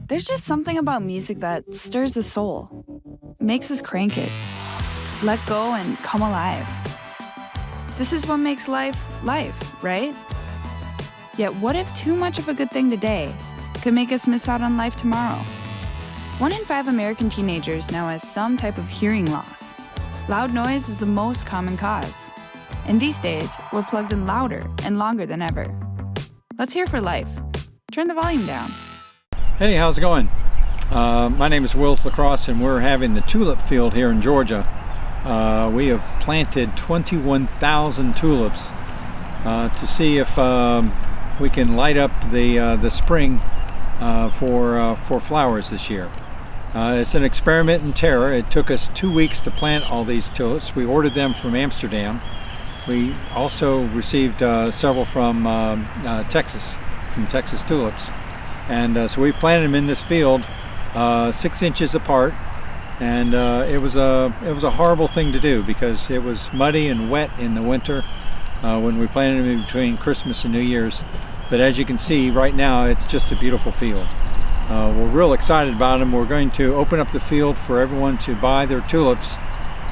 There's just something about music that stirs the soul, makes us crank it, let go and come alive. This is what makes life, right? Yet what if too much of a good thing today could make us miss out on life tomorrow? 1 in 5 American teenagers now has some type of hearing loss. Loud noise is the most common cause. And these days, we're plugged in louder and longer than ever. Let's hear for life. Turn the volume down. Hey, how's it going? My name is Wills Lacrosse, and we're having the tulip field here in Georgia. We have planted 21,000 tulips to see if we can light up the spring for flowers this year. It's an experiment in terror. It took us 2 weeks to plant all these tulips. We ordered them from Amsterdam. We also received several from Texas tulips. And so we planted them in this field 6 inches apart, and it was a horrible thing to do because it was muddy and wet in the winter when we planted them in between Christmas and New Year's. But as you can see right now, it's just a beautiful field. We're real excited about them. We're going to open up the field for everyone to buy their tulips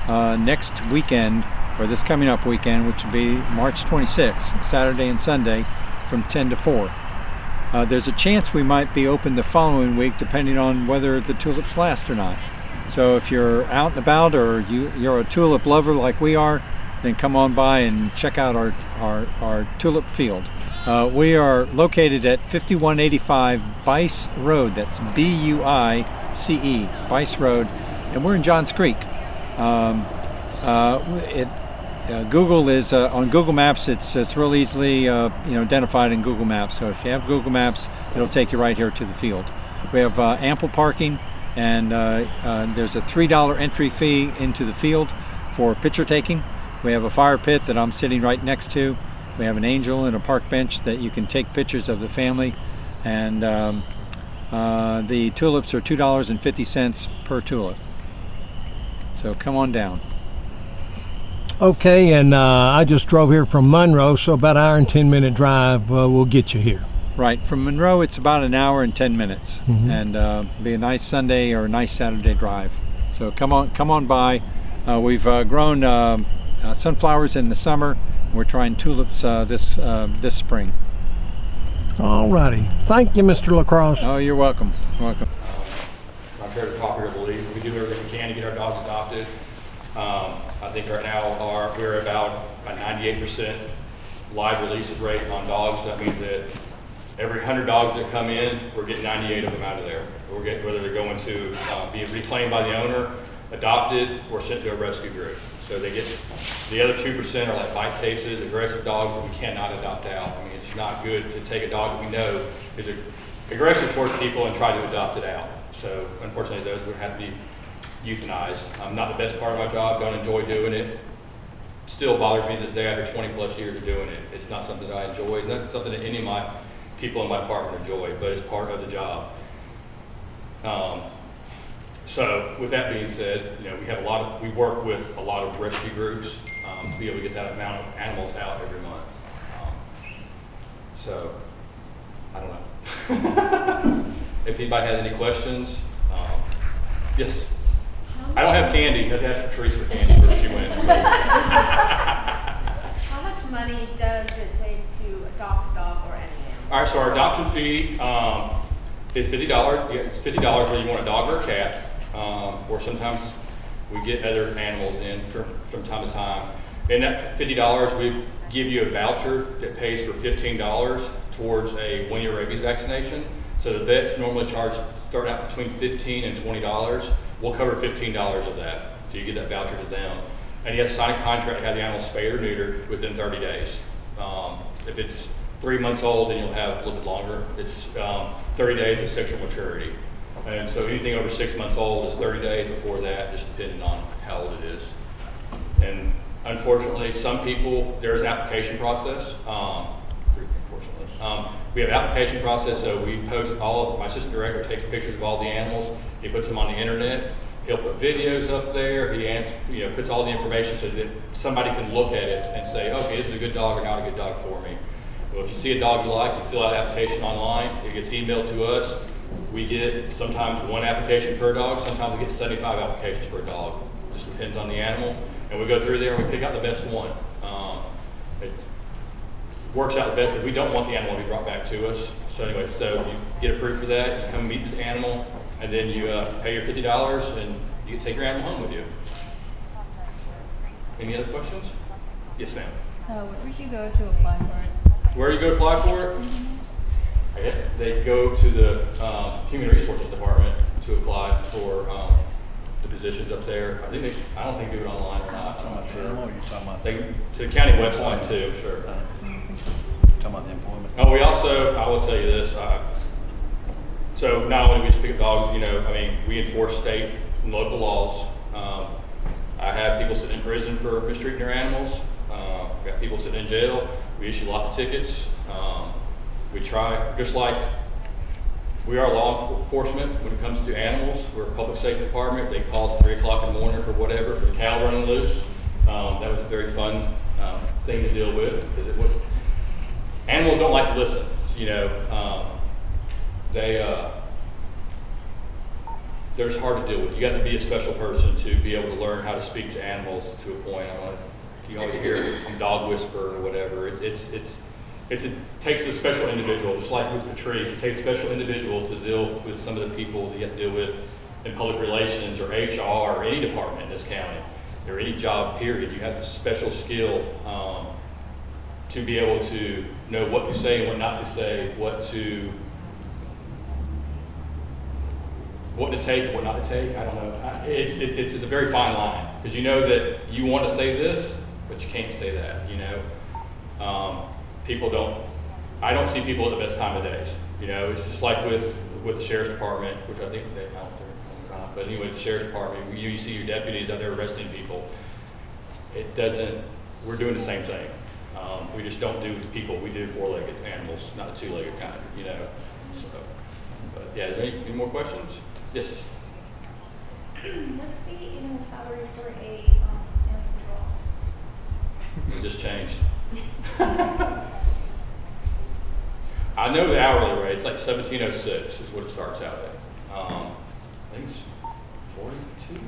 next weekend, or this coming up weekend, which will be March 26th, Saturday and Sunday, from 10 to 4. There's a chance we might be open the following week depending on whether the tulips last or not. So if you're out and about, or you're a tulip lover like we are, then come on by and check out our tulip field. We are located at 5185 Bice Road. That's B-U-I-C-E, Bice Road, and we're in Johns Creek. Google is on Google Maps. It's real easily identified in Google Maps. So if you have Google Maps, it'll take you right here to the field. We have ample parking, and there's a $3 entry fee into the field for picture taking. We have a fire pit that I'm sitting right next to. We have an angel and a park bench that you can take pictures of the family, and the tulips are $2.50 per tulip. So come on down. Okay, and I just drove here from Monroe, so about an hour and 10-minute drive will get you here. Right, from Monroe it's about an hour and 10 minutes, and be a nice Sunday or a nice Saturday drive. So come on by. We've grown sunflowers in the summer. We're trying tulips this spring. All righty. Thank you, Mr. Lacrosse. Oh, you're welcome. Welcome. Contrary to popular belief, we do everything we can to get our dogs adopted. I think right now we're about a 98% live release rate on dogs. That means that every 100 dogs that come in, we're getting 98 of them out of there. Whether they're going to be reclaimed by the owner, adopted, or sent to a rescue group. So they get, the other 2% are like bite cases, aggressive dogs that we cannot adopt out. I mean, it's not good to take a dog that we know is aggressive towards people and try to adopt it out. So unfortunately, those would have to be euthanized. Not the best part of my job, don't enjoy doing it. Still bothers me to this day after 20 plus years of doing it. It's not something that I enjoy, not something that any of my people in my department enjoy, but it's part of the job. So with that being said, we work with a lot of rescue groups to be able to get that amount of animals out every month. So I don't know. If anybody has any questions, yes. I don't have candy. I have to ask Patrice for candy where she went. How much money does it take to adopt a dog or any animal? All right, so our adoption fee is $50. Yeah, it's $50 whether you want a dog or a cat, or sometimes we get other animals in from time to time. And that $50, we give you a voucher that pays for $15 towards a 1-year rabies vaccination. So the vets normally start out between $15 and $20. We'll cover $15 of that, so you get that voucher to them. And you have to sign a contract to have the animal spayed or neutered within 30 days. If it's 3 months old, then you'll have a little bit longer. It's 30 days of sexual maturity. And so anything over 6 months old is 30 days. Before that, just depending on how old it is. And unfortunately, some people, there's an application process. We have an application process, so we post my assistant director takes pictures of all the animals. He puts them on the internet. He'll put videos up there. He puts all the information so that somebody can look at it and say, okay, this is a good dog or not a good dog for me. Well, if you see a dog you like, you fill out the application online. It gets emailed to us. We get sometimes 1 application per dog, sometimes we get 75 applications for a dog. Just depends on the animal. And we go through there and we pick out the best one. It works out the best because we don't want the animal to be brought back to us. So anyway, so you get approved for that, you come meet the animal, and then you pay your $50 and you can take your animal home with you. Any other questions? Yes, ma'am. Where would you go to apply for it? Where do you go apply for it? I guess they go to the Human Resources Department to apply for the positions up there. I don't think they do it online or not. I'm not sure. What are you talking about? To the county website too, sure. Talking about the employment. Oh, we also, I will tell you this, so not only do we just pick up dogs, we enforce state and local laws. I have people sitting in prison for mistreating their animals. I've got people sitting in jail. We issue lots of tickets. We try, just like we are law enforcement when it comes to animals. We're a public safety department. If they call us at 3 o'clock in the morning for whatever, for the cow running loose, that was a very fun thing to deal with, because animals don't like to listen. They're just hard to deal with. You got to be a special person to be able to learn how to speak to animals to a point. I don't know if you always hear I'm dog whisperer or whatever. It takes a special individual, just like with Patrice. It takes a special individual to deal with some of the people that you have to deal with in public relations or HR or any department in this county or any job period. You have a special skill to be able to know what to say and what not to say, what to take and what not to take. I don't know. It's a very fine line, because you know that you want to say this, but you can't say that. I don't see people at the best time of days. It's just like with the sheriff's department, which I think they out there. But anyway, the sheriff's department, you see your deputies out there arresting people. We're doing the same thing. We just don't do the people. We do 4-legged animals, not the 2-legged kind. So, but yeah, is there any more questions? Yes. What's the annual salary for a animal control officer? It just changed. I know the hourly rate. It's like $17.06 is what it starts out at. I think it's 42.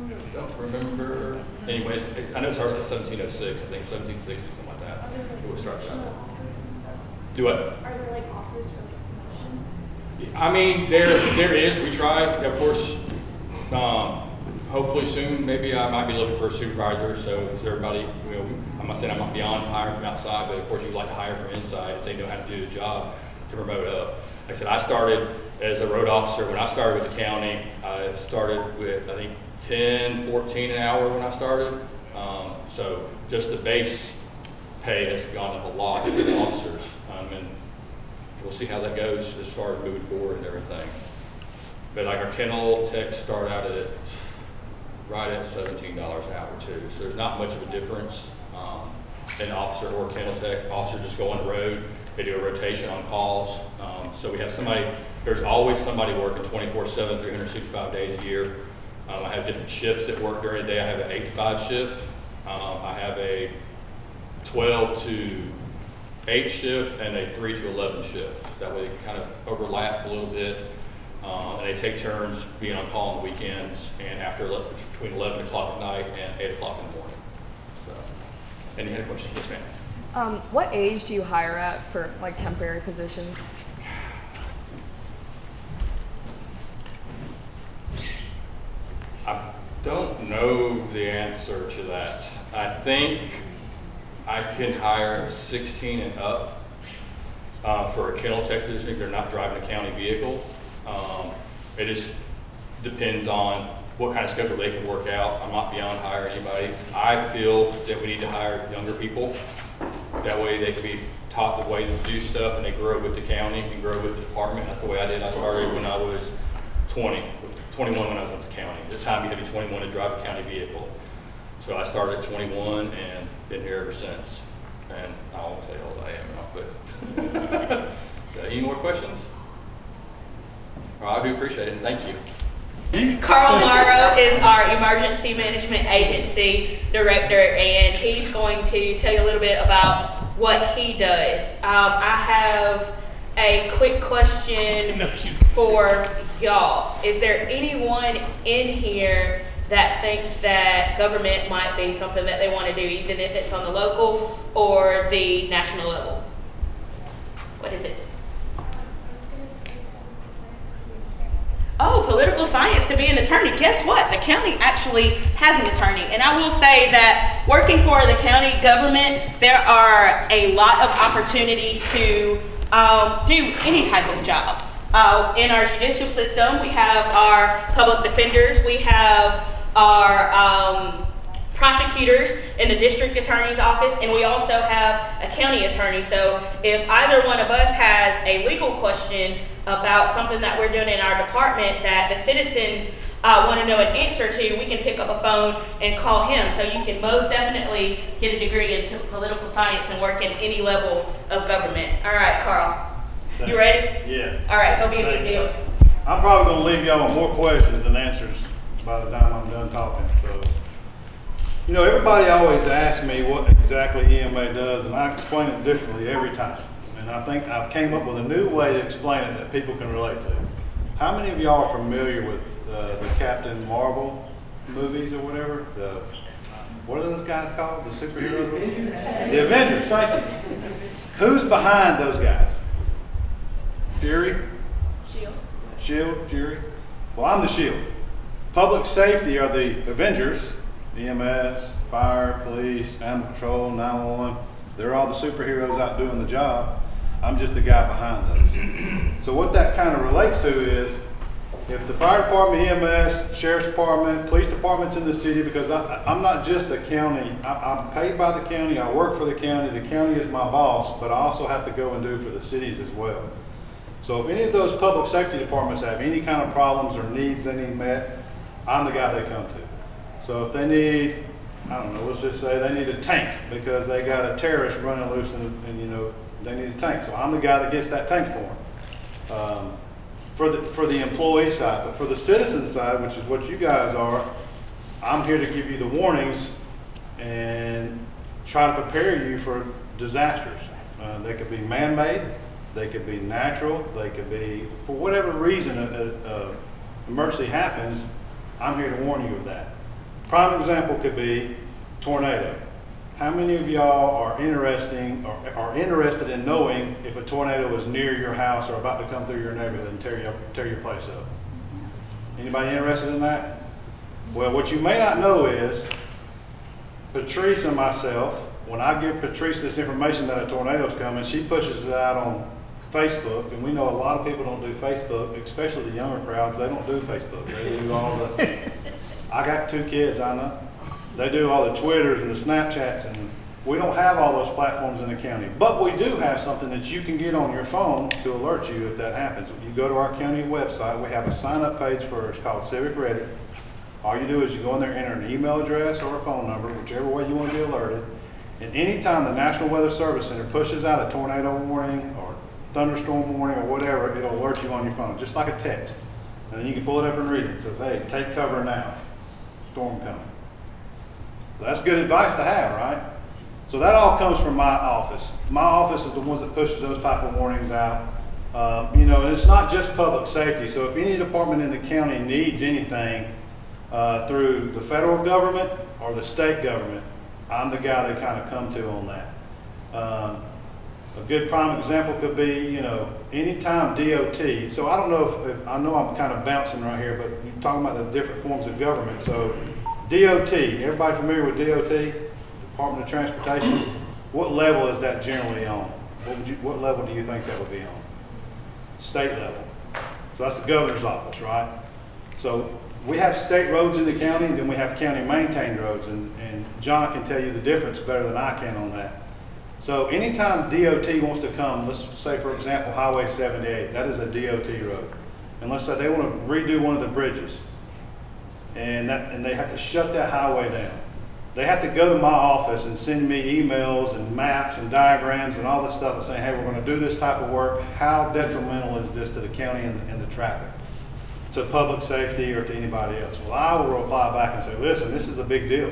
I don't remember. Anyways, I know it starts at $17.06. I think $17.60, something like that. It what starts out at. Do what? Are there like offers for like promotion? I mean, there is. We try, of course. Hopefully soon, maybe I might be looking for a supervisor. So if everybody, I'm not saying I'm not beyond hiring from outside, but of course you'd like to hire from inside if they know how to do the job to promote up. Like I said, I started as a road officer. When I started with the county, I started with, I think, $10, $14 an hour when I started. So just the base pay has gone up a lot for the officers. And we'll see how that goes as far as moving forward and everything. But like our kennel techs start out at right at $17 an hour too. So there's not much of a difference in officer or kennel tech. Officers just go on the road. They do a rotation on calls. So we have somebody, there's always somebody working 24/7, 365 days a year. I have different shifts that work during the day. I have an 8 to 5 shift. I have a 12 to 8 shift and a 3 to 11 shift. That way they can kind of overlap a little bit. And they take turns being on call on the weekends and between 11 o'clock at night and 8 o'clock in the morning. So, any other questions? Yes, ma'am. What age do you hire at for like temporary positions? I don't know the answer to that. I think I can hire 16 and up for a kennel tech position if they're not driving a county vehicle. It just depends on what kind of schedule they can work out. I'm not beyond hiring anybody. I feel that we need to hire younger people. That way they can be taught the way to do stuff and they grow with the county and grow with the department. That's the way I did. I started when I was 21 when I was with the county. At the time you had to be 21 to drive a county vehicle. So I started at 21 and been here ever since. And I won't tell you how old I am now, but so any more questions? Well, I do appreciate it. Thank you. Carl Morrow is our Emergency Management Agency Director, and he's going to tell you a little bit about what he does. I have a quick question for y'all. Is there anyone in here that thinks that government might be something that they want to do, even if it's on the local or the national level? What is it? Oh, political science to be an attorney. Guess what? The county actually has an attorney. And I will say that working for the county government, there are a lot of opportunities to do any type of job. In our judicial system, we have our public defenders, we have our prosecutors in the district attorney's office, and we also have a county attorney. So if either one of us has a legal question about something that we're doing in our department that the citizens want to know an answer to, we can pick up a phone and call him. So you can most definitely get a degree in political science and work in any level of government. All right, Carl, you ready? Yeah. All right, go be a big deal. I'm probably going to leave y'all with more questions than answers by the time I'm done talking. So, you know, everybody always asks me what exactly EMA does, and I explain it differently every time. And I think I've came up with a new way to explain it that people can relate to. How many of y'all are familiar with the Captain Marvel movies or whatever? What are those guys called? The superheroes? The Avengers, thank you. Who's behind those guys? Fury? Shield, Fury. Well, I'm the Shield. Public safety are the Avengers, EMS, fire, police, animal control, 911. They're all the superheroes out doing the job. I'm just the guy behind those. So what that kind of relates to is, if the fire department, EMS, sheriff's department, police department's in the city, because I'm not just a county, I'm paid by the county, I work for the county is my boss, but I also have to go and do for the cities as well. So if any of those public safety departments have any kind of problems or needs they need met, I'm the guy they come to. So if they need, I don't know, let's just say they need a tank because they got a terrorist running loose and you know, they need a tank. So I'm the guy that gets that tank for them. For the employee side, but for the citizen side, which is what you guys are, I'm here to give you the warnings and try to prepare you for disasters. They could be man-made, they could be natural, they could be, for whatever reason, an emergency happens, I'm here to warn you of that. Prime example could be tornado. How many of y'all are interested in knowing if a tornado is near your house or about to come through your neighborhood and tear your place up? Anybody interested in that? Well, what you may not know is Patrice and myself, when I give Patrice this information that a tornado's coming, she pushes it out on Facebook, and we know a lot of people don't do Facebook, especially the younger crowds. They don't do Facebook. They do all the, I got 2 kids, I know. They do all the Twitters and the Snapchats, and we don't have all those platforms in the county. But we do have something that you can get on your phone to alert you if that happens. You go to our county website, we have a sign-up page for, it's called Civic Ready. All you do is you go in there, enter an email address or a phone number, whichever way you want to be alerted. And anytime the National Weather Service Center pushes out a tornado warning or thunderstorm warning or whatever, it'll alert you on your phone, just like a text. And then you can pull it up and read it. It says, hey, take cover now, storm coming. That's good advice to have, right? So that all comes from my office. My office is the ones that pushes those type of warnings out. You know, and it's not just public safety. So if any department in the county needs anything through the federal government or the state government, I'm the guy they kind of come to on that. A good prime example could be, you know, anytime DOT. So I don't know if I know I'm kind of bouncing right here, but you're talking about the different forms of government. So DOT, everybody familiar with DOT? Department of Transportation? What level is that generally on? What level do you think that would be on? State level. So that's the governor's office, right? So we have state roads in the county, and then we have county maintained roads, and John can tell you the difference better than I can on that. So anytime DOT wants to come, let's say for example Highway 78, that is a DOT road. And let's say they want to redo one of the bridges, and they have to shut that highway down. They have to go to my office and send me emails and maps and diagrams and all this stuff and say, hey, we're going to do this type of work. How detrimental is this to the county and the traffic, to public safety or to anybody else? Well, I will reply back and say, listen, this is a big deal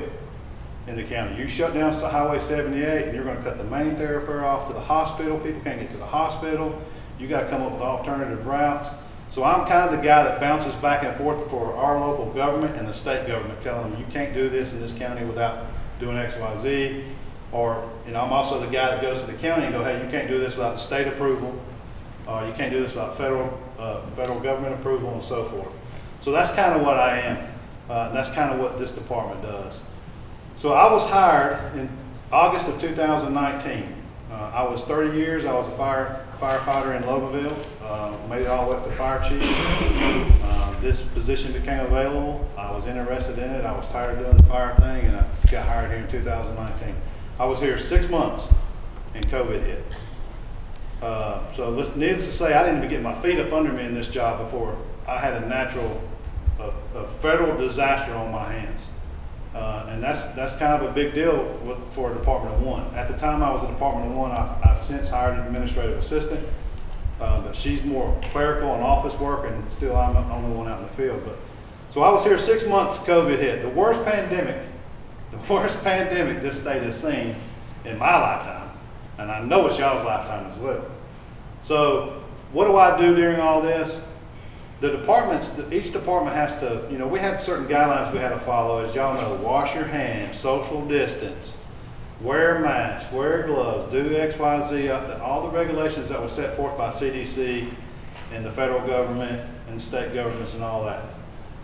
in the county. You shut down Highway 78 and you're going to cut the main thoroughfare off to the hospital. People can't get to the hospital. You got to come up with alternative routes. So I'm kind of the guy that bounces back and forth for our local government and the state government, telling them you can't do this in this county without doing X, Y, Z. Or, you know, I'm also the guy that goes to the county and go, hey, you can't do this without the state approval. You can't do this without federal government approval and so forth. So that's kind of what I am. And that's kind of what this department does. So I was hired in August of 2019. I was 30 years. I was a firefighter in Lobeville. Made it all the way up to fire chief. This position became available. I was interested in it. I was tired of doing the fire thing, and I got hired here in 2019. I was here 6 months, and COVID hit. So needless to say, I didn't even get my feet up under me in this job before I had a federal disaster on my hands. And that's kind of a big deal for a Department of One. At the time I was a Department of One, I've since hired an administrative assistant, but she's more clerical and office work, and still I'm the only one out in the field. So I was here 6 months, COVID hit. The worst pandemic this state has seen in my lifetime, and I know it's y'all's lifetime as well. So what do I do during all this? Each department has to, you know, we had certain guidelines we had to follow. As y'all know, wash your hands, social distance, wear a mask, wear gloves, do X, Y, Z, all the regulations that were set forth by CDC and the federal government and state governments and all that.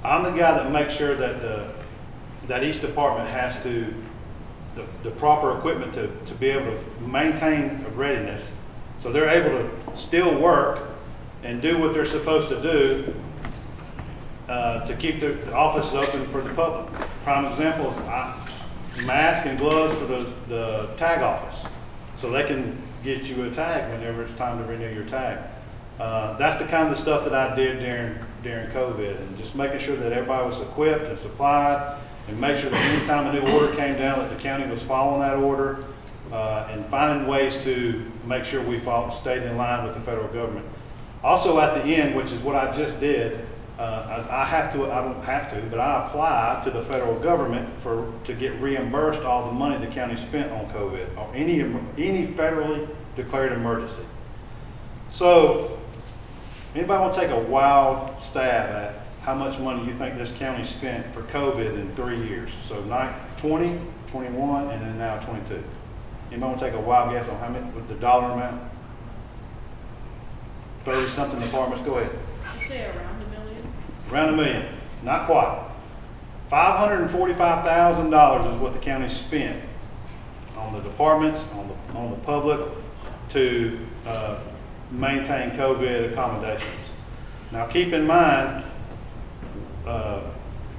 I'm the guy that makes sure that each department has the proper equipment to be able to maintain a readiness, so they're able to still work and do what they're supposed to do to keep the offices open for the public. Prime example is mask and gloves for the tag office, so they can get you a tag whenever it's time to renew your tag. That's the kind of stuff that I did during COVID, and just making sure that everybody was equipped and supplied, and make sure that any time a new order came down, that the county was following that order, and finding ways to make sure we stayed in line with the federal government. Also at the end, which is what I just did, I don't have to, but I apply to the federal government to get reimbursed all the money the county spent on COVID or any federally declared emergency. So, anybody want to take a wild stab at how much money you think this county spent for COVID in 3 years? So 20, 21, and then now 22. Anybody want to take a wild guess on how many, with the dollar amount? 30-something departments, go ahead. You say around $1 million? Around $1 million, not quite. $545,000 is what the county spent on the departments, on the public, to maintain COVID accommodations. Now keep in mind,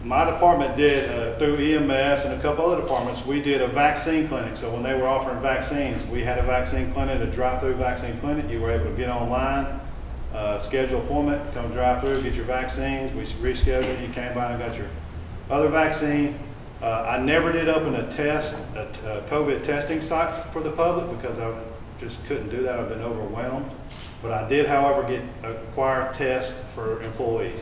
my department did, through EMS and a couple other departments, we did a vaccine clinic. So when they were offering vaccines, we had a vaccine clinic, a drive-through vaccine clinic. You were able to get online, schedule an appointment, come drive through, get your vaccines. We rescheduled, you came by and got your other vaccine. I never did open a COVID testing site for the public because I just couldn't do that. I've been overwhelmed. But I did, however, acquire tests for employees,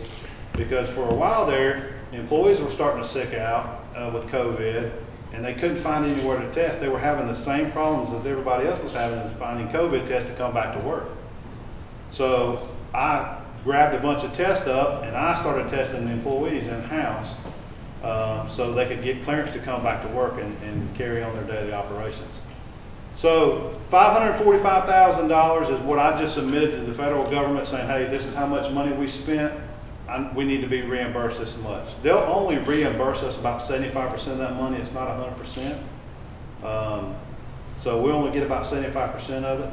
because for a while there, employees were starting to sick out with COVID, and they couldn't find anywhere to test. They were having the same problems as everybody else was having, finding COVID tests to come back to work. So I grabbed a bunch of tests up, and I started testing the employees in-house so they could get clearance to come back to work and carry on their daily operations. So $545,000 is what I just submitted to the federal government, saying, hey, this is how much money we spent. We need to be reimbursed this much. They'll only reimburse us about 75% of that money. It's not 100%. So we only get about 75% of it,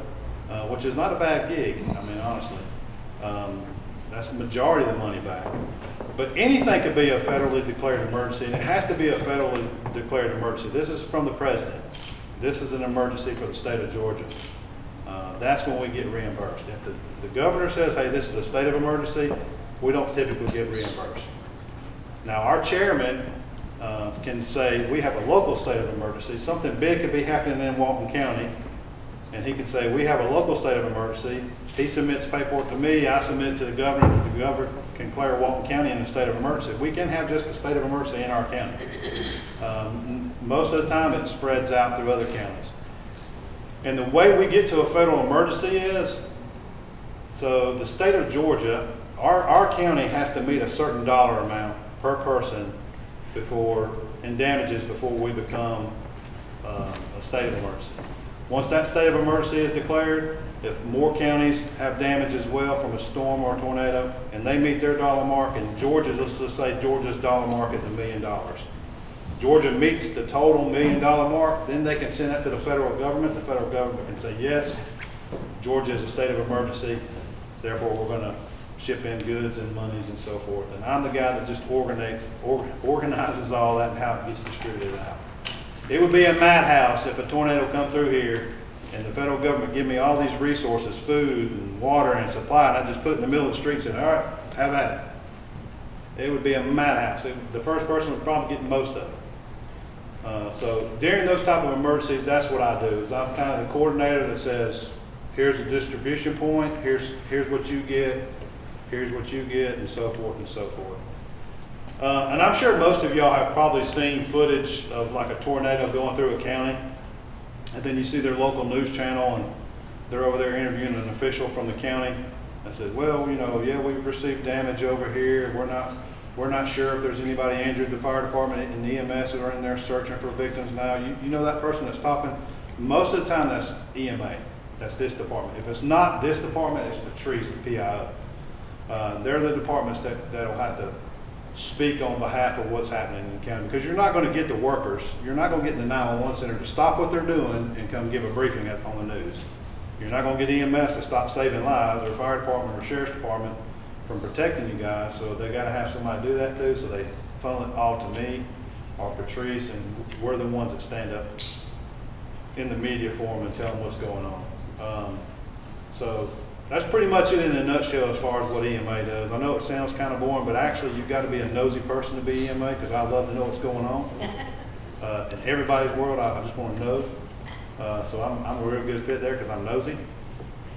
which is not a bad gig. I mean, honestly, that's the majority of the money back. But anything could be a federally declared emergency, and it has to be a federally declared emergency. This is from the president. This is an emergency for the state of Georgia. That's when we get reimbursed. If the governor says, hey, this is a state of emergency, we don't typically get reimbursed. Now, our chairman can say, we have a local state of emergency. Something big could be happening in Walton County, and he can say, we have a local state of emergency. He submits paperwork to me, I submit it to the governor, the governor can declare Walton County in a state of emergency. We can have just a state of emergency in our county. Most of the time, it spreads out through other counties. And the way we get to a federal emergency is So the state of Georgia, our county has to meet a certain dollar amount per person in damages before we become a state of emergency. Once that state of emergency is declared, if more counties have damage as well from a storm or a tornado, and they meet their dollar mark, and Georgia's, let's just say Georgia's dollar mark is $1 million. Georgia meets the total $1 million mark, then they can send that to the federal government. The federal government can say, yes, Georgia is a state of emergency, therefore we're going to ship in goods and monies and so forth. And I'm the guy that just organizes all that and how it gets distributed out. It would be a madhouse if a tornado come through here and the federal government give me all these resources, food and water and supply, and I just put it in the middle of the street and say, all right, have at it. It would be a madhouse. The first person would probably get most of it. So during those type of emergencies, that's what I do. Is I'm kind of the coordinator that says, here's a distribution point, here's what you get, here's what you get, and so forth and so forth. And I'm sure most of y'all have probably seen footage of like a tornado going through a county, and then you see their local news channel, and they're over there interviewing an official from the county. I said, well, you know, yeah, we've received damage over here. We're not sure if there's anybody injured. The fire department and the EMS are in there searching for victims now. You know that person that's talking? Most of the time that's EMA. That's this department. If it's not this department, it's Patrice, the PIO. They're the departments that'll have to speak on behalf of what's happening in the county, because you're not going to get the workers, you're not going to get the 911 center to stop what they're doing and come give a briefing on the news. You're not going to get EMS to stop saving lives, or fire department or sheriff's department from protecting you guys, so they got to have somebody do that too, so they funnel it all to me or Patrice, and we're the ones that stand up in the media for them and tell them what's going on. So that's pretty much it in a nutshell as far as what EMA does. I know it sounds kind of boring, but actually you've got to be a nosy person to be EMA, because I love to know what's going on. In everybody's world, I just want to know. So I'm a real good fit there because I'm nosy.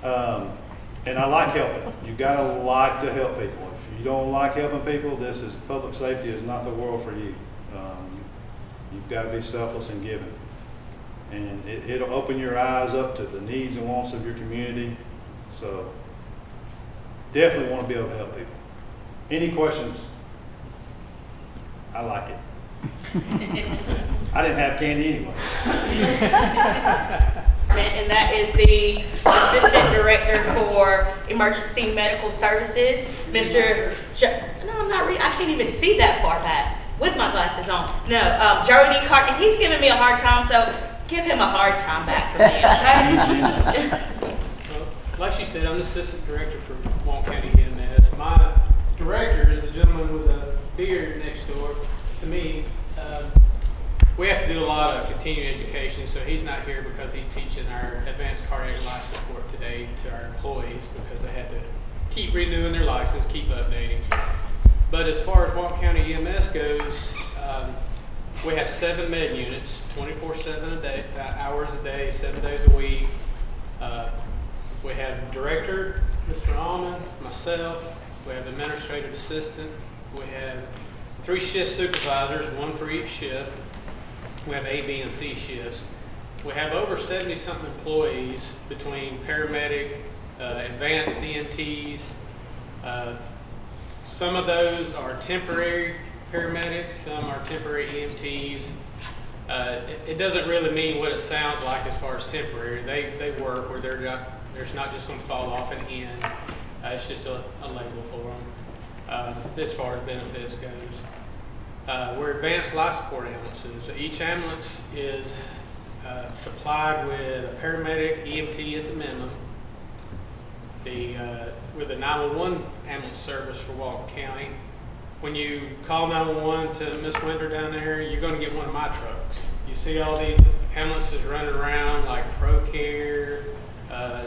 And I like helping. You've got to like to help people. If you don't like helping people, public safety is not the world for you. You've got to be selfless and giving. And it'll open your eyes up to the needs and wants of your community. So definitely want to be able to help people. Any questions? I like it. I didn't have candy anyway. And that is the Assistant Director for Emergency Medical Services, Mr. No, I'm not reading. I can't even see that far back with my glasses on. No, Jody Carter. He's giving me a hard time, so give him a hard time back for me, okay? Like she said, I'm the Assistant Director for Walton County EMS. My director is the gentleman with a beard next door to me. We have to do a lot of continuing education, so he's not here because he's teaching our advanced cardiac life support today to our employees, because they had to keep renewing their license, keep updating. But as far as Walton County EMS goes, we have 7 med units, 24/7 a day, hours a day, 7 days a week. We have director, Mr. Allman, myself. We have administrative assistant. We have 3 shift supervisors, 1 for each shift. We have A, B, and C shifts. We have over 70-something employees between paramedic, advanced EMTs. Some of those are temporary paramedics, some are temporary EMTs. It doesn't really mean what it sounds like as far as temporary. They work where they're not just going to fall off and end. It's just a label for them as far as benefits goes. We're advanced life support ambulances. Each ambulance is supplied with a paramedic, EMT at the minimum. With a 911 ambulance service for Walton County. When you call 911 to Miss Winter down there, you're going to get one of my trucks. You see all these ambulances running around like ProCare,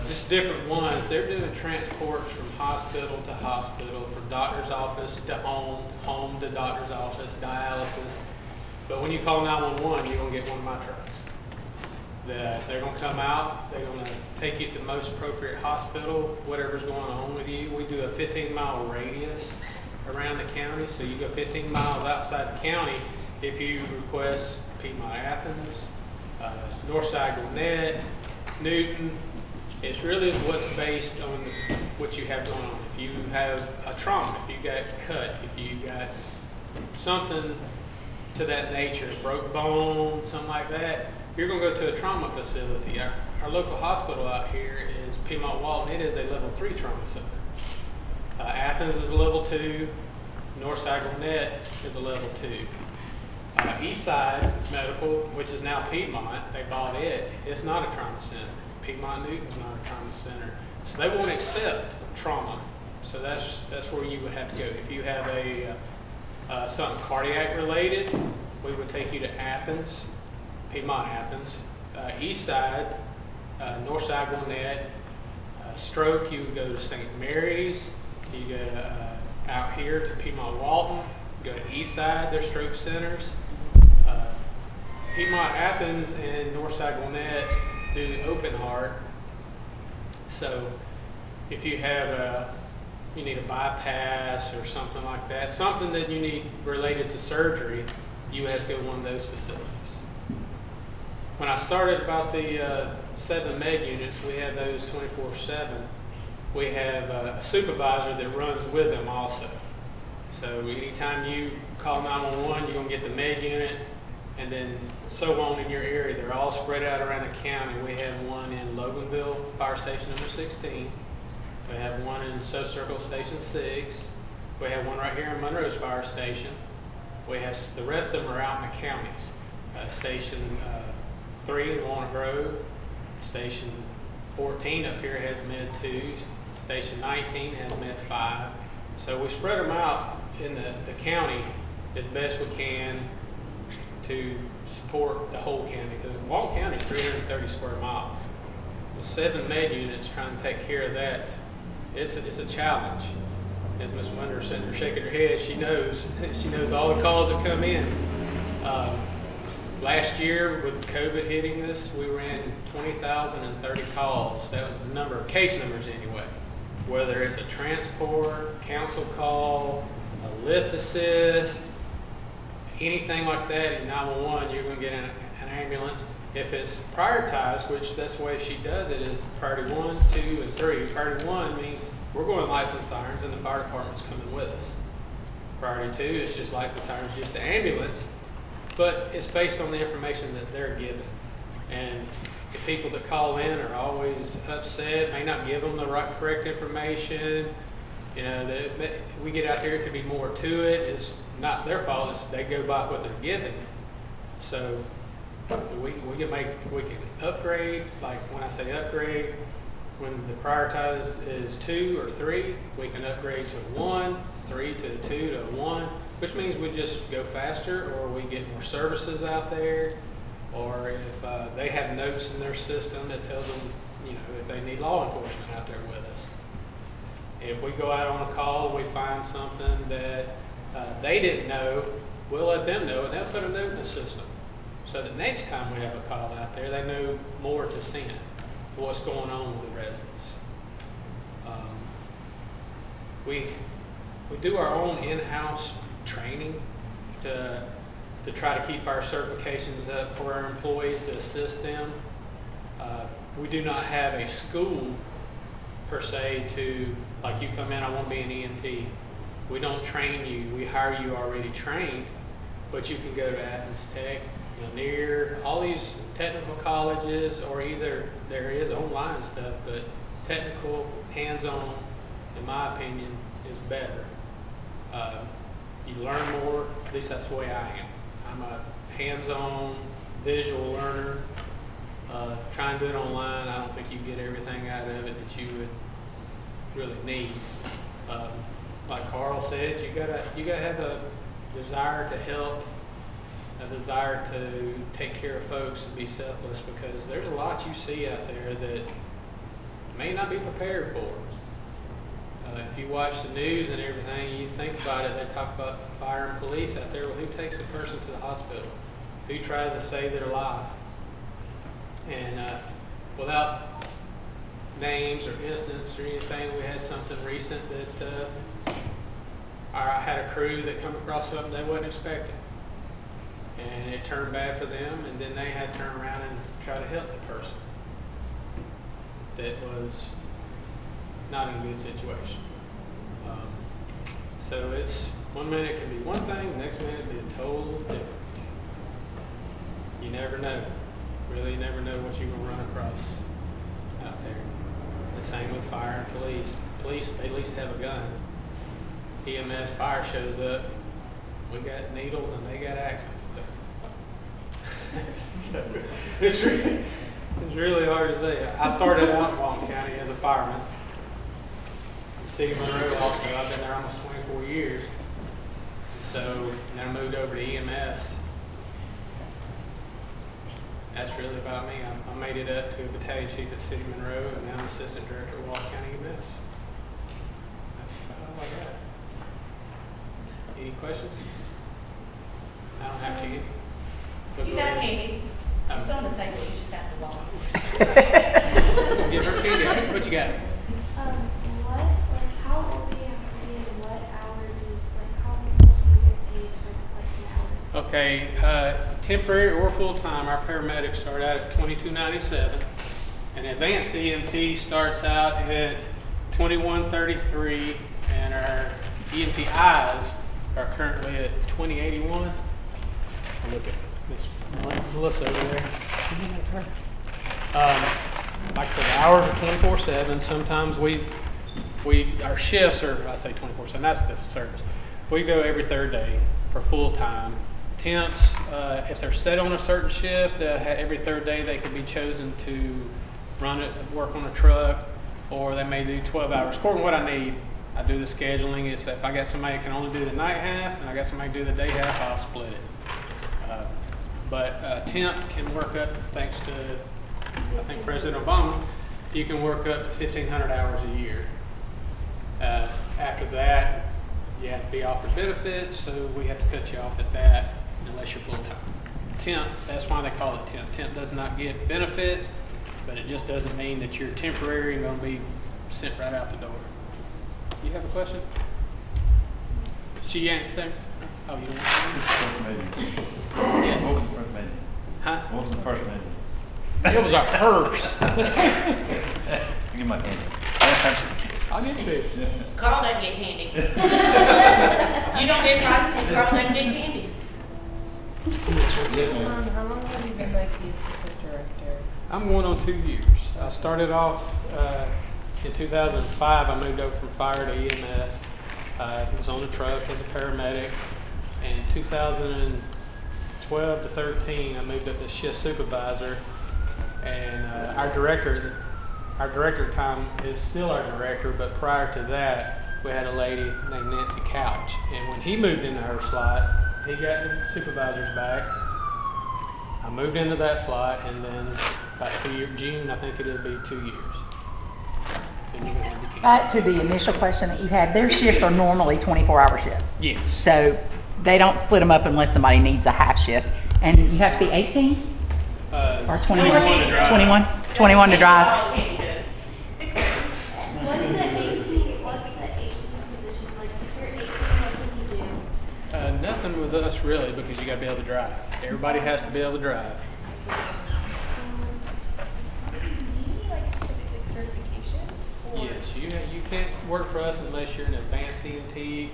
just different ones. They're doing transports from hospital to hospital, from doctor's office to home, home to doctor's office, dialysis. But when you call 911, you're going to get one of my trucks. They're going to come out, they're going to take you to the most appropriate hospital, whatever's going on with you. We do a 15-mile radius around the county, so you go 15 miles outside the county if you request Piedmont Athens, Northside Gwinnett, Newton. It's really what's based on what you have going on. If you have a trauma, if you got cut, if you got something to that nature, broke bone, something like that, you're going to go to a trauma facility. Our local hospital out here is Piedmont Walton. It is a level 3 trauma center. Athens is a level 2. Northside Gwinnett is a level 2. Eastside Medical, which is now Piedmont, they bought it. It's not a trauma center. Piedmont Newton's not a trauma center. So they won't accept trauma. So that's where you would have to go. If you have something cardiac related, we would take you to Athens, Piedmont Athens. Eastside, Northside Gwinnett. Stroke, you would go to St. Mary's. You go out here to Piedmont Walton. You go to Eastside, their stroke centers. Piedmont Athens and Northside Gwinnett do open heart. So if you have you need a bypass or something like that, something that you need related to surgery, you have to go to one of those facilities. When I started about the 7 med units, we had those 24/7. We have a supervisor that runs with them also. So anytime you call 911, you're going to get the med unit, and then so on in your area. They're all spread out around the county. We have one in Loganville, Fire Station number 16. We have one in South Circle Station 6. We have one right here in Monroe's Fire Station. We have the rest of them are out in the counties. Station 3 in Walnut Grove. Station 14 up here has Med 2s. Station 19 has Med 5. So we spread them out in the county as best we can to support the whole county, because Walton County is 330 square miles. With 7 med units trying to take care of that, it's a challenge. As Ms. Winder sitting there shaking her head, she knows all the calls that come in. Last year, with COVID hitting us, we ran 20,030 calls. That was the number of case numbers anyway. Whether it's a transport, council call, a lift assist, anything like that in 911, you're going to get an ambulance. If it's prioritized, which that's the way she does it, is priority 1, 2, and 3. Priority 1 means we're going licensed sirens and the fire department's coming with us. Priority 2 is just licensed sirens, just the ambulance, but it's based on the information that they're given. And the people that call in are always upset, may not give them the correct information. You know, we get out there, it could be more to it. It's not their fault, they go by what they're given. So we can upgrade, like when I say upgrade, when the prioritized is 2 or 3, we can upgrade to 1, 3 to 2 to 1, which means we just go faster, or we get more services out there, or if they have notes in their system that tells them, you know, if they need law enforcement out there with us. If we go out on a call and we find something that they didn't know, we'll let them know, and they'll put a note in the system. So that next time we have a call out there, they know more to send, what's going on with the residents. We do our own in-house training to try to keep our certifications up for our employees to assist them. We do not have a school per se to, like you come in, I want to be an EMT. We don't train you, we hire you already trained, but you can go to Athens Tech, Lanier, all these technical colleges, or either there is online stuff, but technical, hands-on, in my opinion, is better. You learn more, at least that's the way I am. I'm a hands-on, visual learner. Try and do it online, I don't think you get everything out of it that you would really need. Like Carl said, you gotta have a desire to help, a desire to take care of folks and be selfless, because there's a lot you see out there that may not be prepared for. If you watch the news and everything, you think about it, they talk about fire and police out there. Well, who takes a person to the hospital? Who tries to save their life? And without names or incidents or anything, we had something recent that I had a crew that come across something they wasn't expecting. And it turned bad for them, and then they had to turn around and try to help the person that was not in a good situation. So it's 1 minute it can be one thing, the next minute it be a total different. You never know. Really never know what you're going to run across out there. The same with fire and police. Police, they at least have a gun. EMS, fire shows up. We got needles and they got axes. So it's really hard to say. I started out in Walton County as a fireman. City of Monroe also. I've been there almost 24 years. So then I moved over to EMS. That's really about me. I made it up to a battalion chief at City of Monroe, and now I'm assistant director of Walton County EMS. That's about all I got. Any questions? I don't have to. You got candy. It's on the table. You just have to walk. Give her candy. What you got? How old do you have to be and what hours, how much do you get paid for an hour? Okay, temporary or full-time, our paramedics start out at $22.97, and advanced EMT starts out at $21.33, and our EMTIs are currently at $20.81. Look at Miss Melissa over there. Like I said, the hours are 24/7. Sometimes our shifts are, I say 24/7, that's the service. We go every third day for full time. Temps, if they're set on a certain shift, every third day they could be chosen to work on a truck, or they may do 12 hours. According to what I need, I do the scheduling. It's if I got somebody that can only do the night half, and I got somebody do the day half, I'll split it. But temp can work up, thanks to, I think, President Obama, you can work up to 1,500 hours a year. After that, you have to be offered benefits, so we have to cut you off at that unless you're full-time. Temp, that's why they call it temp. Temp does not get benefits, but it just doesn't mean that you're temporary and going to be sent right out the door. You have a question? She answered. Oh, you don't Yes. What was the first menu? Huh? What was the first menu? It was our purse. Give my candy. I'm just kidding. I'll give it to you. Carl doesn't get candy. You don't get prizes and Carl doesn't get candy. Yes, ma'am. How long have you been like the assistant director? I'm going on 2 years. I started off in 2005. I moved over from fire to EMS. I was on the truck as a paramedic. In 2012 to 13, I moved up to shift supervisor. And our director at the time is still our director, but prior to that, we had a lady named Nancy Couch. And when he moved into her slot, he got the supervisors back. I moved into that slot, and then about 2 years, June, I think it'll be 2 years. And you can have the key. Back to the initial question that you had, their shifts are normally 24-hour shifts. Yes. So they don't split them up unless somebody needs a half shift. And you have to be 18 or 21? 21 to drive. 21 to drive. What's the 18 position? Like, if you're 18, what can you do? Nothing with us really, because you got to be able to drive. Everybody has to be able to drive. Do you need like specific certifications? Or? Yes, you can't work for us unless you're an advanced EMT,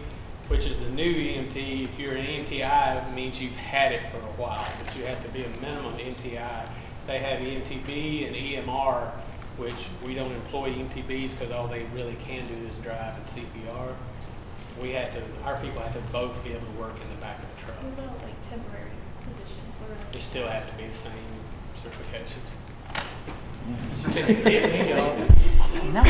which is the new EMT. If you're an EMTI, it means you've had it for a while, but you have to be a minimum EMTI. They have EMTB and EMR, which we don't employ EMTBs because all they really can do is drive and CPR. Our people have to both be able to work in the back of the truck. What about like temporary positions or? They still have to be the same certifications. She couldn't hit me, y'all. No.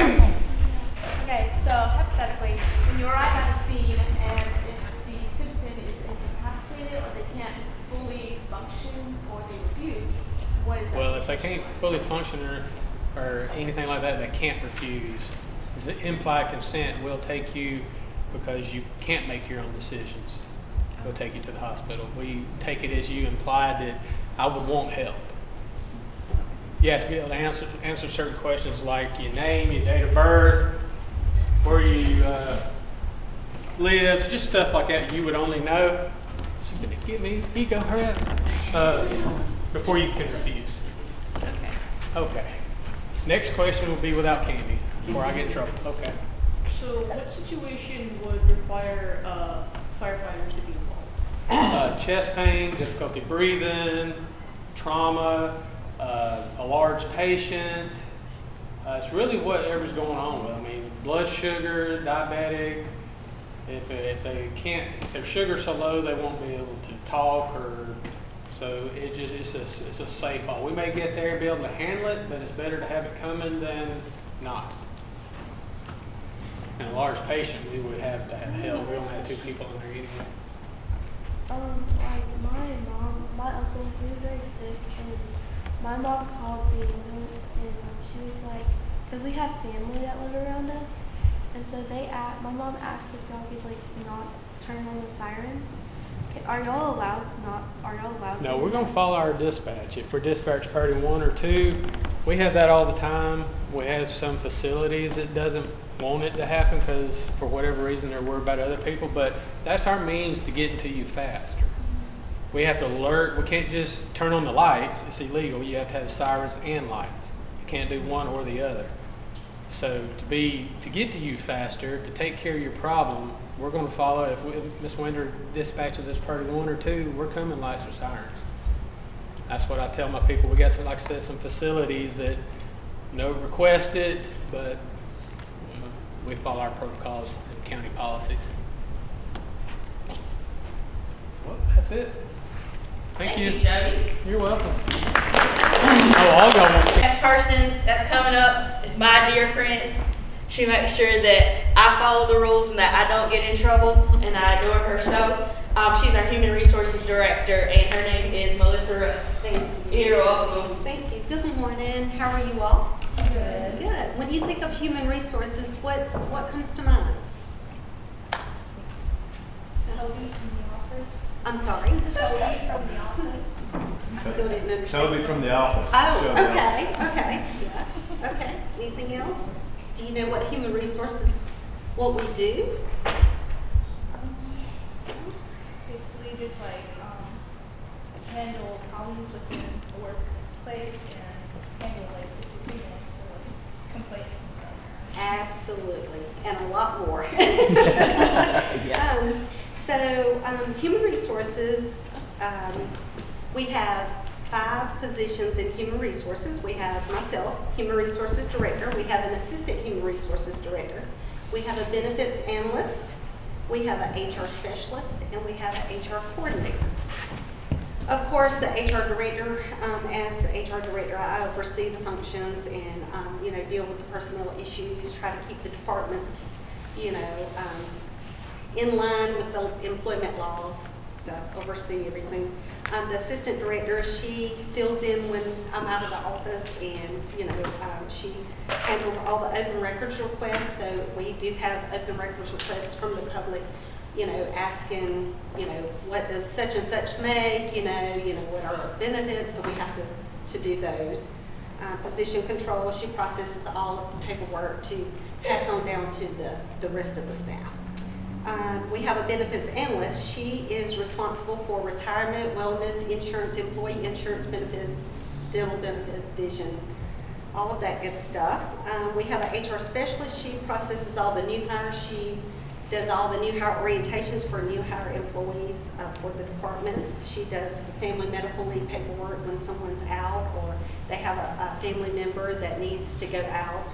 Okay, so hypothetically, when you're at a scene and if the citizen is incapacitated or they can't fully function or they refuse, what is that? Well, if they can't fully function or anything like that, they can't refuse. The implied consent will take you, because you can't make your own decisions. We'll take you to the hospital. We take it as you implied that I would want help. You have to be able to answer certain questions like your name, your date of birth, where you live, just stuff like that you would only know. She's gonna get me, ego, hurry up. Before you can refuse. Okay. Next question will be without candy. before I get in trouble. Okay. So what situation would require firefighters to be involved? Chest pain, difficulty breathing, trauma, a large patient. It's really whatever's going on with them. I mean, blood sugar, diabetic. If their sugar's so low, they won't be able to talk, or so it's a safe haul. We may get there and be able to handle it, but it's better to have it coming than not. And a large patient, we would have to have help. We only have 2 people in there anyway. Like my uncle, he was very sick, and my mom called the ambulance, and she was like, because we have family that live around us, and so my mom asked if y'all could like not turn on the sirens. Are y'all allowed to? No, we're going to follow our dispatch. If we're dispatch priority 1 or 2, we have that all the time. We have some facilities that doesn't want it to happen because for whatever reason they're worried about other people, but that's our means to get to you faster. We have to alert. We can't just turn on the lights. It's illegal. You have to have sirens and lights. You can't do one or the other. So to get to you faster, to take care of your problem, we're going to follow. If Ms. Winder dispatches us priority 1 or 2, we're coming lights or sirens. That's what I tell my people. We got some, like I said, some facilities that request it, but we follow our protocols and county policies. Well, that's it. Thank you. Jody. You're welcome. All y'all want. Next person that's coming up is my dear friend. She makes sure that I follow the rules and that I don't get in trouble, and I adore her so. She's our Human Resources Director, and her name is Melissa Russ. Thank you. You're welcome. Thank you. Good morning. How are you all? Good. Good. When you think of human resources, what comes to mind? Toby from the office. I'm sorry. Toby from the office. I still didn't understand. Toby from the office. Oh, Show okay. Yeah. Okay. Anything else? Do you know what human resources, what we do? Basically just like handle problems within the workplace and handle like disagreements or like complaints and stuff. Absolutely, and a lot more. Human resources, we have 5 positions in human resources. We have myself, Human Resources Director. We have an Assistant Human Resources Director. We have a Benefits Analyst. We have an HR Specialist, and we have an HR Coordinator. Of course, the HR Director, as the HR Director, I oversee the functions and, deal with the personnel issues, try to keep the departments, in line with the employment laws, stuff, oversee everything. The Assistant Director, she fills in when I'm out of the office, and, she handles all the open records requests. So we do have open records requests from the public, asking, what does such and such make, what are our benefits, so we have to do those. Position control, she processes all of the paperwork to pass on down to the rest of the staff. We have a benefits analyst. She is responsible for retirement, wellness, insurance, employee insurance benefits, dental benefits, vision, all of that good stuff. We have an HR specialist. She processes all the new hires. She does all the new hire orientations for new hire employees for the departments. She does the family medical leave paperwork when someone's out or they have a family member that needs to go out,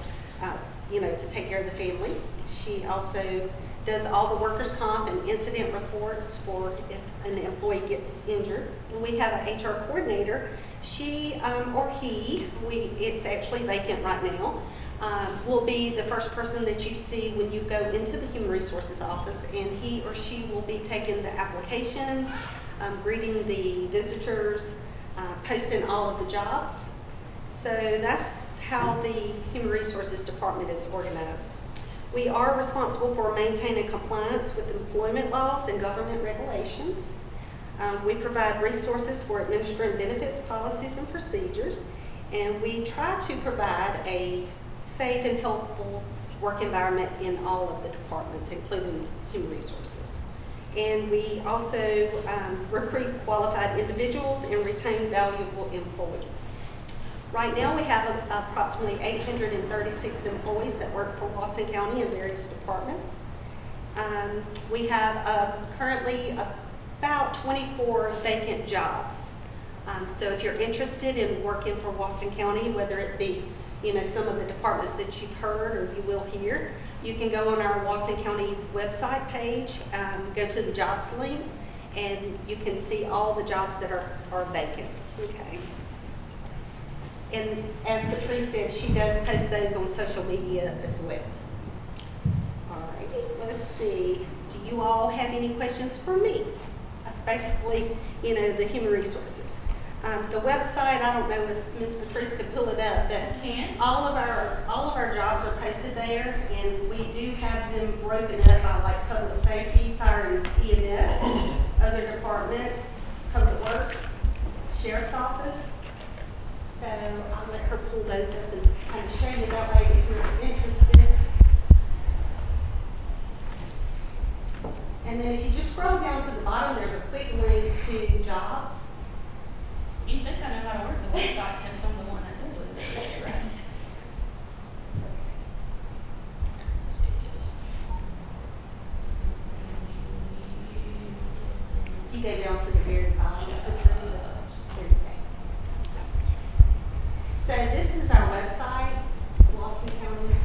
to take care of the family. She also does all the workers' comp and incident reports for if an employee gets injured. And we have an HR coordinator. She or he, it's actually vacant right now, will be the first person that you see when you go into the Human Resources office, and he or she will be taking the applications, greeting the visitors, posting all of the jobs. So that's how the Human Resources Department is organized. We are responsible for maintaining compliance with employment laws and government regulations. We provide resources for administering benefits, policies, and procedures, and we try to provide a safe and helpful work environment in all of the departments, including human resources. And we also recruit qualified individuals and retain valuable employees. Right now, we have approximately 836 employees that work for Walton County in various departments. We have currently about 24 vacant jobs. So if you're interested in working for Walton County, whether it be, some of the departments that you've heard or you will hear, you can go on our Walton County website page, go to the jobs link, and you can see all the jobs that are vacant. Okay. And as Patrice said, she does post those on social media as well. All right, let's see. Do you all have any questions for me? That's basically, the human resources. The website, I don't know if Ms. Patrice could pull it up, but all of our jobs are posted there, and we do have them broken up by like public safety, fire and EMS, other departments, public works, sheriff's office. So I'll let her pull those up and kind of show you that way if you're interested. And then if you just scroll down to the bottom, there's a quick link to jobs. You think I know how to work the website since I'm the one that does it, right? You go down to the very bottom. So this is our website, Walton County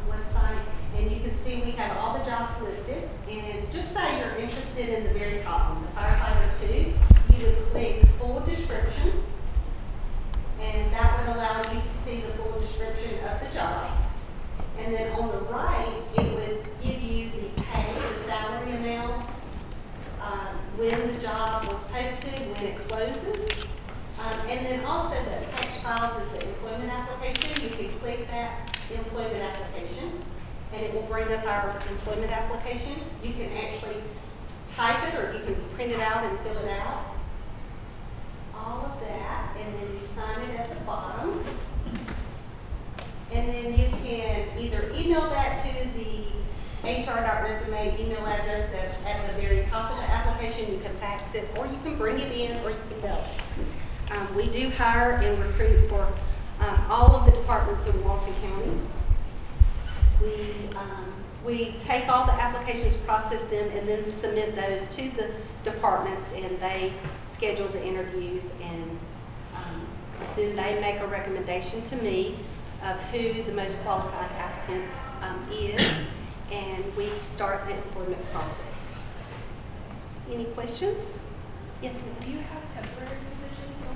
website, and you can see we have all the jobs listed. And just say you're interested in the very top one, the firefighter 2, you would click full description, and that would allow you to see the full description of the job. And then on the right, it would give you the pay, the salary amount, when the job was posted, when it closes. And then also the attached files is the employment application. You can click that employment application and it will bring up our employment application. You can actually type it or you can print it out and fill it out. All of that, and then you sign it at the bottom. And then you can either email that to the hr.resume email address that's at the very top of the application. You can fax it, or you can bring it in, or you can mail it. We do hire and recruit for all of the departments in Walton County. We take all the applications, process them, and then submit those to the departments, and they schedule the interviews, and then they make a recommendation to me of who the most qualified applicant is, and we start the employment process. Any questions? Yes, ma'am. Do you have temporary positions open?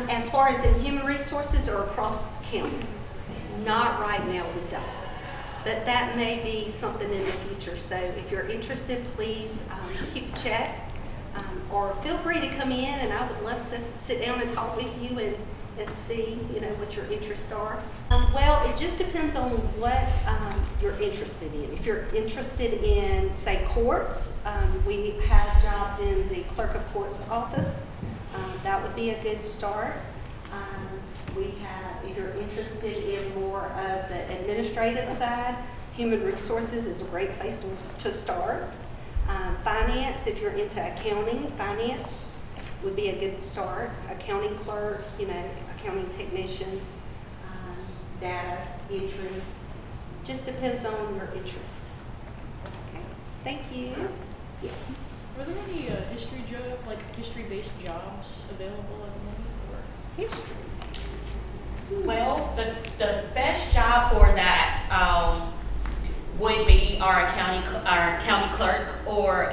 As far as in human resources or across the county? Not right now, we don't. But that may be something in the future. So if you're interested, please keep a check. Or feel free to come in, and I would love to sit down and talk with you and see, what your interests are. Well, it just depends on what you're interested in. If you're interested in, say, courts, we have jobs in the clerk of court's office. That would be a good start. If you're interested in more of the administrative side, human resources is a great place to start. Finance, if you're into accounting, finance would be a good start. Accounting clerk, accounting technician, data entry. Just depends on your interest. Okay, thank you. Yes. Are there any history-based jobs available at the moment? Or? History-based. Well, the best job for that would be our county clerk or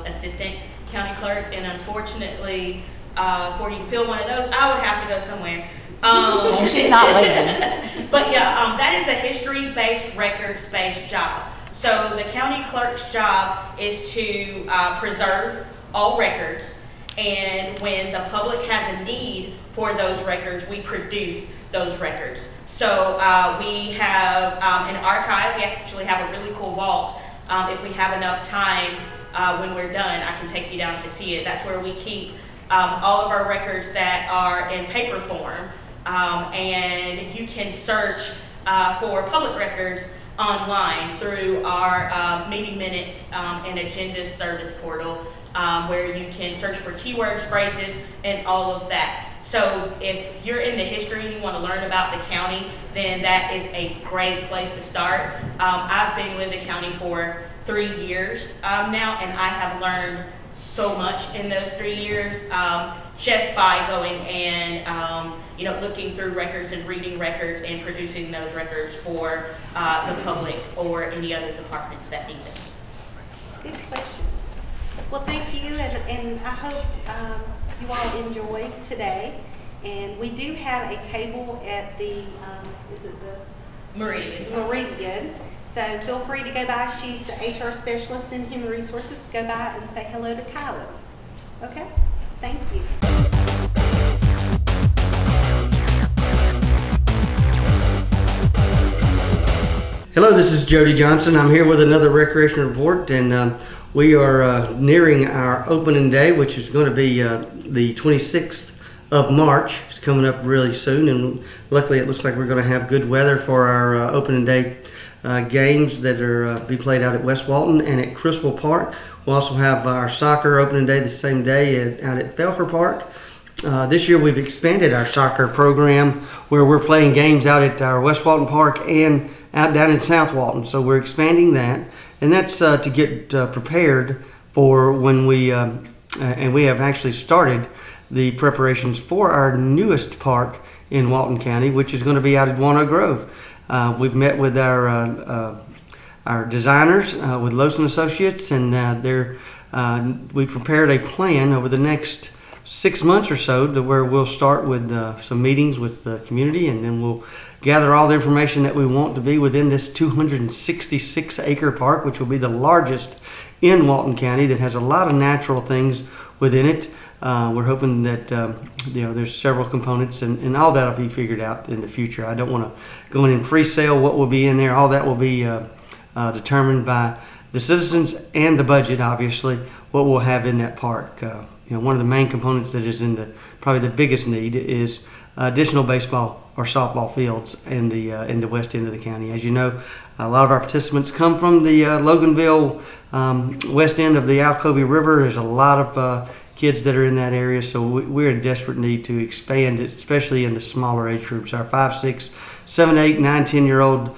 assistant county clerk, and unfortunately, for you to fill one of those, I would have to go somewhere. She's not leaving. But yeah, that is a history-based, records-based job. So the county clerk's job is to preserve all records, and when the public has a need for those records, we produce those records. So we have an archive. We actually have a really cool vault. If we have enough time when we're done, I can take you down to see it. That's where we keep all of our records that are in paper form. And you can search for public records online through our meeting minutes and agendas service portal, where you can search for keywords, phrases, and all of that. So if you're into history and you want to learn about the county, then that is a great place to start. I've been with the county for 3 years now, and I have learned so much in those 3 years just by going and looking through records and reading records and producing those records for the public or any other departments that need them. Good question. Well, thank you, and I hope you all enjoyed today. And we do have a table at the, is it the? Meridian. So feel free to go by. She's the HR specialist in Human Resources. Go by and say hello to Kyla. Okay? Thank you. Hello, this is Jody Johnson. I'm here with another recreation report, and we are nearing our opening day, which is going to be the 26th of March. It's coming up really soon, and luckily it looks like we're going to have good weather for our opening day games that are be played out at West Walton and at Criswell Park. We'll also have our soccer opening day the same day out at Felker Park. This year we've expanded our soccer program where we're playing games out at our West Walton Park and out down in South Walton. So we're expanding that, and that's to get prepared for when we, and we have actually started the preparations for our newest park in Walton County, which is going to be out at Walnut Grove. We've met with our designers with Lowson Associates, and we prepared a plan over the next 6 months or so to where we'll start with some meetings with the community, and then we'll gather all the information that we want to be within this 266-acre park, which will be the largest in Walton County, that has a lot of natural things within it. We're hoping that there's several components, and all that will be figured out in the future. I don't want to go in and pre-sale what will be in there. All that will be determined by the citizens and the budget, obviously, what we'll have in that park. One of the main components that is probably the biggest need is additional baseball or softball fields in the west end of the county. As you know, a lot of our participants come from the Loganville west end of the Alcovey River. There's a lot of kids that are in that area, so we're in desperate need to expand it, especially in the smaller age groups. Our 5, 6, 7, 8, 9, 10-year-old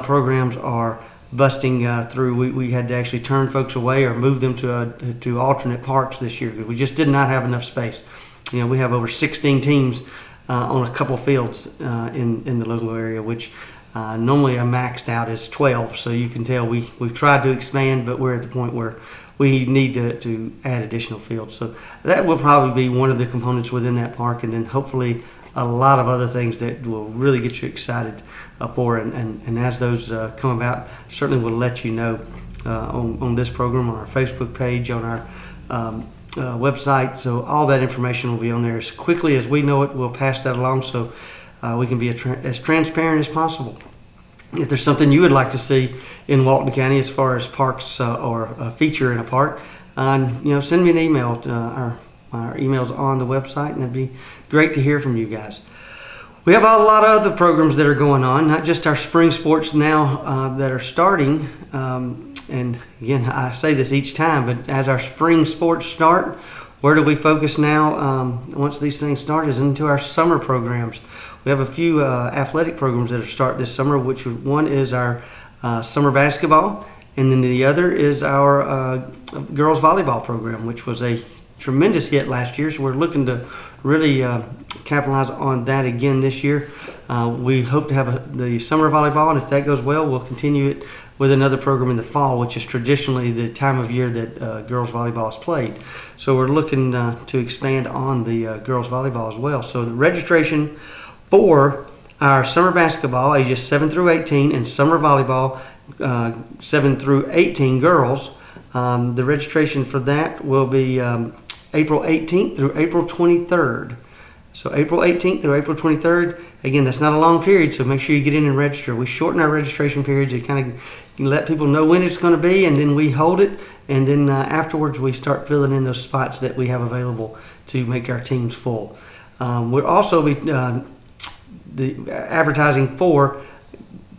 programs are busting through. We had to actually turn folks away or move them to alternate parks this year because we just did not have enough space. We have over 16 teams on a couple fields in the local area, which normally are maxed out as 12. So you can tell we've tried to expand, but we're at the point where we need to add additional fields. So that will probably be one of the components within that park, and then hopefully a lot of other things that will really get you excited for. And as those come about, certainly we'll let you know on this program, on our Facebook page, on our website. So all that information will be on there. As quickly as we know it, we'll pass that along so we can be as transparent as possible. If there's something you would like to see in Walton County as far as parks or a feature in a park, send me an email. Our email's on the website, and it'd be great to hear from you guys. We have a lot of other programs that are going on, not just our spring sports now that are starting. And again, I say this each time, but as our spring sports start, where do we focus now once these things start is into our summer programs. We have a few athletic programs that are start this summer, which one is our summer basketball, and then the other is our girls volleyball program, which was a tremendous hit last year. So we're looking to really capitalize on that again this year. We hope to have the summer volleyball, and if that goes well, we'll continue it with another program in the fall, which is traditionally the time of year that girls volleyball is played. So we're looking to expand on the girls volleyball as well. So the registration for our summer basketball, ages 7 through 18, and summer volleyball, 7 through 18 girls, the registration for that will be April 18th through April 23rd. So April 18th through April 23rd. Again, that's not a long period, so make sure you get in and register. We shorten our registration periods to kind of let people know when it's going to be, and then we hold it, and then afterwards we start filling in those spots that we have available to make our teams full. We'll also be the advertising for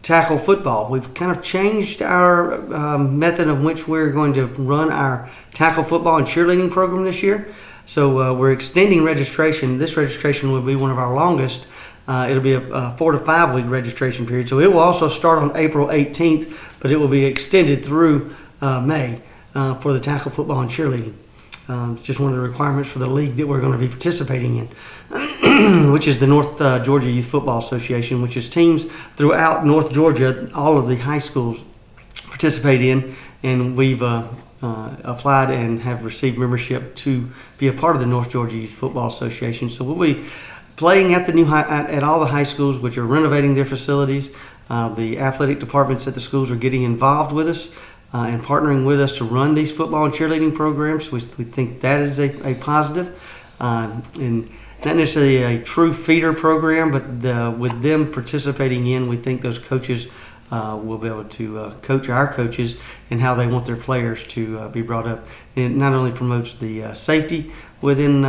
tackle football. We've kind of changed our method of which we're going to run our tackle football and cheerleading program this year. So we're extending registration. This registration will be one of our longest. It'll be a 4 to 5 week registration period. So it will also start on April 18th, but it will be extended through May for the tackle football and cheerleading. It's just one of the requirements for the league that we're going to be participating in, which is the North Georgia Youth Football Association, which is teams throughout North Georgia, all of the high schools participate in, and we've applied and have received membership to be a part of the North Georgia Youth Football Association. So we'll be playing at the at all the high schools, which are renovating their facilities. The athletic departments at the schools are getting involved with us and partnering with us to run these football and cheerleading programs. We think that is a positive, and not necessarily a true feeder program, but with them participating in, we think those coaches will be able to coach our coaches and how they want their players to be brought up. And it not only promotes the safety within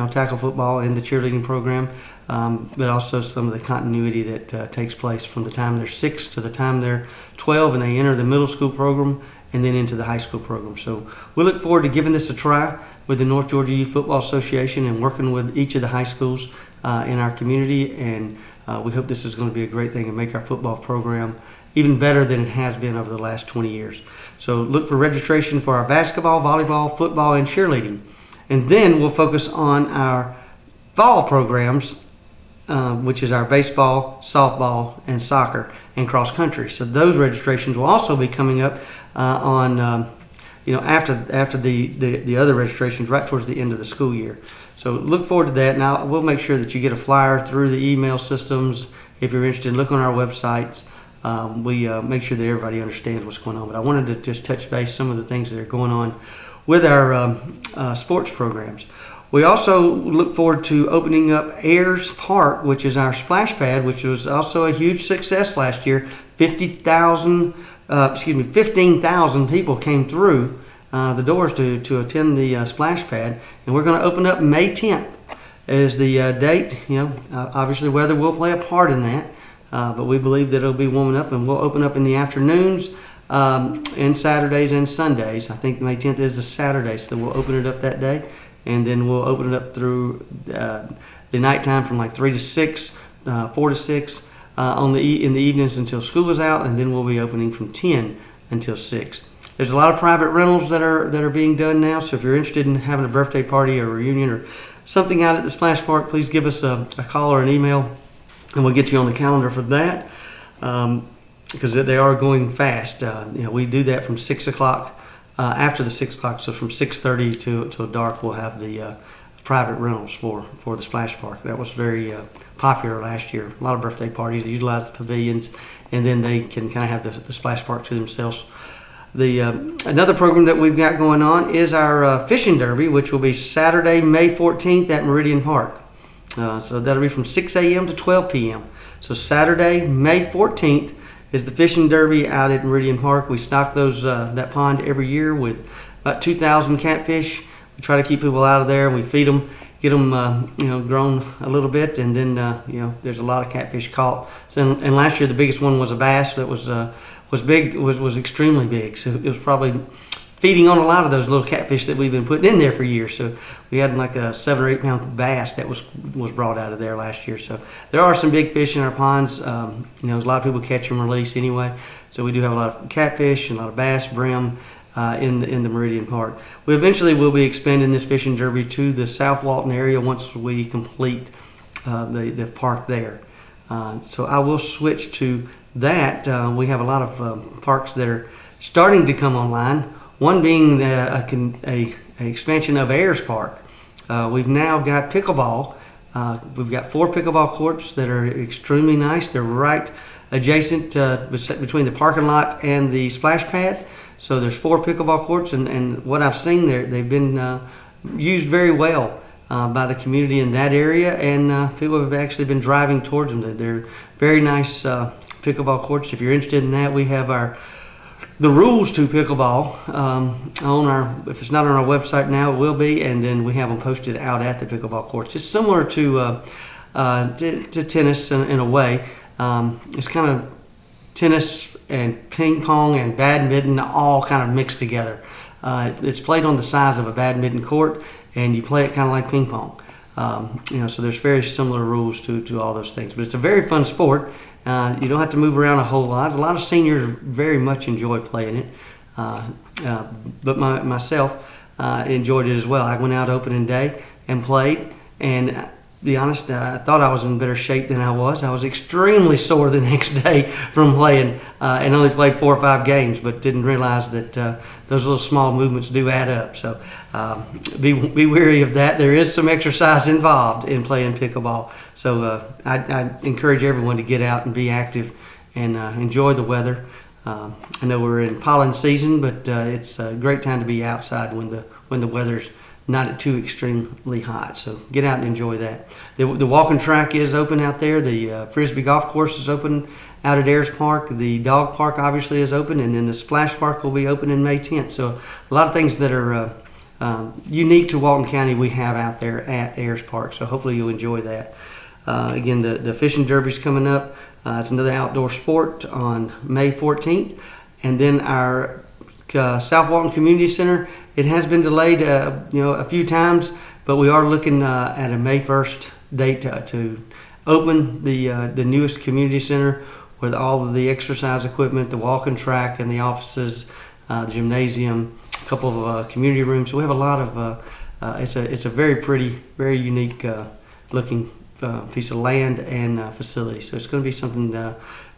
tackle football and the cheerleading program, but also some of the continuity that takes place from the time they're 6 to the time they're 12 and they enter the middle school program and then into the high school program. So we look forward to giving this a try with the North Georgia Youth Football Association and working with each of the high schools in our community. And we hope this is going to be a great thing and make our football program even better than it has been over the last 20 years. So look for registration for our basketball, volleyball, football, and cheerleading. And then we'll focus on our fall programs, which is our baseball, softball, and soccer, and cross country. So those registrations will also be coming up after the other registrations right towards the end of the school year. So look forward to that. Now we'll make sure that you get a flyer through the email systems. If you're interested, look on our websites. We make sure that everybody understands what's going on. But I wanted to just touch base some of the things that are going on with our sports programs. We also look forward to opening up Ayers Park, which is our splash pad, which was also a huge success last year. 15,000 people came through the doors to attend the splash pad, and we're going to open up May 10th as the date. Obviously weather will play a part in that. But we believe that it'll be warming up, and we'll open up in the afternoons and Saturdays and Sundays. I think May 10th is a Saturday, so we'll open it up that day, and then we'll open it up through the nighttime from like 3 to 6, 4 to 6 in the evenings until school is out, and then we'll be opening from 10 until 6. There's a lot of private rentals that are being done now, so if you're interested in having a birthday party or a reunion or something out at the Splash Park, please give us a call or an email, and we'll get you on the calendar for that, because they are going fast. We do that from 6 o'clock, after the 6 o'clock, so from 6:30 till dark, we'll have the private rentals for the Splash Park. That was very popular last year. A lot of birthday parties, they utilize the pavilions, and then they can kind of have the Splash Park to themselves. Another program that we've got going on is our fishing derby, which will be Saturday, May 14th at Meridian Park. So that'll be from 6 a.m. to 12 p.m. So Saturday, May 14th is the fishing derby out at Meridian Park. We stock that pond every year with about 2,000 catfish. We try to keep people out of there, and we feed them, get them grown a little bit, and then there's a lot of catfish caught. So, and last year the biggest one was a bass that was extremely big. So it was probably feeding on a lot of those little catfish that we've been putting in there for years. So we had like a 7 or 8 pound bass that was brought out of there last year. So there are some big fish in our ponds. A lot of people catch and release anyway. So we do have a lot of catfish and a lot of bass, brim in the Meridian Park. We eventually will be expanding this fishing derby to the South Walton area once we complete the park there. So I will switch to that. We have a lot of parks that are starting to come online. One being a expansion of Ayers Park. We've now got pickleball. We've got 4 pickleball courts that are extremely nice. They're right adjacent between the parking lot and the splash pad. So there's 4 pickleball courts, and what I've seen there, they've been used very well by the community in that area, and people have actually been driving towards them. They're very nice pickleball courts. If you're interested in that, we have the rules to pickleball if it's not on our website now, it will be, and then we have them posted out at the pickleball courts. It's similar to tennis in a way. It's kind of tennis and ping pong and badminton all kind of mixed together. It's played on the size of a badminton court, and you play it kind of like ping pong. So there's very similar rules to all those things. But it's a very fun sport. You don't have to move around a whole lot. A lot of seniors very much enjoy playing it. But myself enjoyed it as well. I went out opening day and played, and to be honest, I thought I was in better shape than I was. I was extremely sore the next day from playing, and only played 4 or 5 games, but didn't realize that those little small movements do add up. So be wary of that. There is some exercise involved in playing pickleball. So I encourage everyone to get out and be active and enjoy the weather. I know we're in pollen season, but it's a great time to be outside when the weather's not too extremely hot. So get out and enjoy that. The walking track is open out there. The Frisbee golf course is open out at Ayers Park. The dog park obviously is open, and then the splash park will be open in May 10th. So a lot of things that are unique to Walton County we have out there at Ayers Park. So hopefully you'll enjoy that. Again, the fishing derby's coming up. It's another outdoor sport on May 14th. And then our South Walton Community Center, it has been delayed a few times, but we are looking at a May 1st date to open the newest community center with all of the exercise equipment, the walking track and the offices, the gymnasium, a couple of community rooms. So we have a lot of, it's a very pretty, very unique looking piece of land and facility. So it's going to be something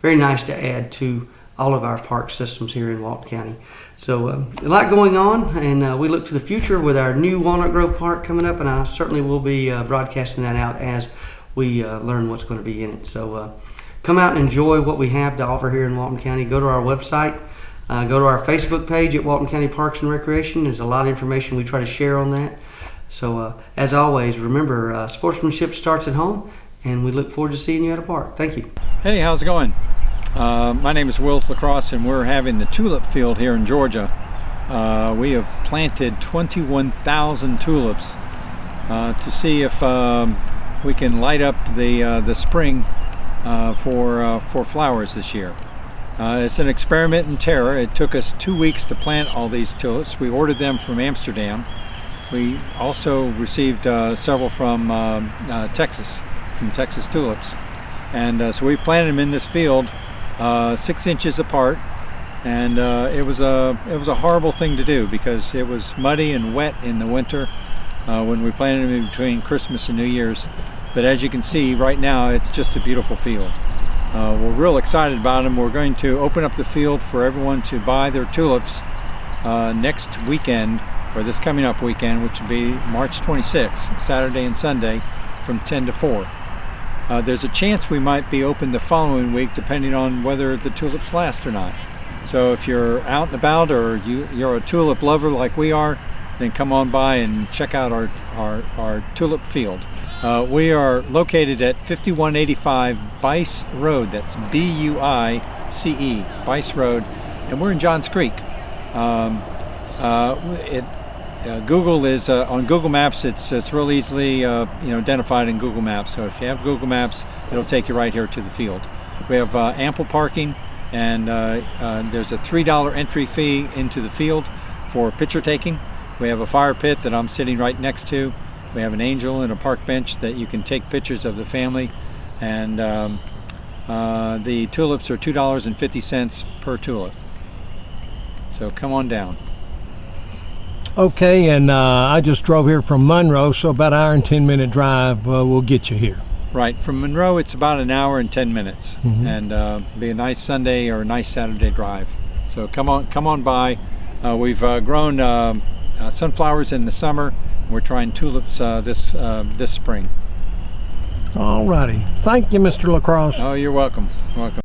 very nice to add to all of our park systems here in Walton County. So a lot going on, and we look to the future with our new Walnut Grove Park coming up, and I certainly will be broadcasting that out as we learn what's going to be in it. So come out and enjoy what we have to offer here in Walton County. Go to our website, go to our Facebook page at Walton County Parks and Recreation. There's a lot of information we try to share on that. So as always, remember, sportsmanship starts at home, and we look forward to seeing you at a park. Thank you. Hey, how's it going? My name is Wills Lacrosse, and we're having the tulip field here in Georgia. We have planted 21,000 tulips to see if we can light up the spring for flowers this year. It's an experiment in terror. It took us 2 weeks to plant all these tulips. We ordered them from Amsterdam. We also received several from Texas, from Texas Tulips. And so we planted them in this field 6 inches apart, and it was a horrible thing to do because it was muddy and wet in the winter when we planted them in between Christmas and New Year's. But as you can see right now, it's just a beautiful field. We're real excited about them. We're going to open up the field for everyone to buy their tulips next weekend, or this coming up weekend, which will be March 26th, Saturday and Sunday, from 10 to 4. There's a chance we might be open the following week depending on whether the tulips last or not. So if you're out and about, or you're a tulip lover like we are, then come on by and check out our tulip field. We are located at 5185 Bice Road. That's B-U-I-C-E, Bice Road, and we're in Johns Creek. Google is on Google Maps. It's real easily identified in Google Maps. So if you have Google Maps, it'll take you right here to the field. We have ample parking, and there's a $3 entry fee into the field for picture taking. We have a fire pit that I'm sitting right next to. We have an angel and a park bench that you can take pictures of the family, and the tulips are $2.50 per tulip. So come on down. Okay, and I just drove here from Monroe, so about an hour and 10-minute drive will get you here. Right, from Monroe it's about an hour and 10 minutes, and be a nice Sunday or a nice Saturday drive. So come on by. We've grown sunflowers in the summer. We're trying tulips this spring. All righty. Thank you, Mr. Lacrosse. Oh, you're welcome. Welcome.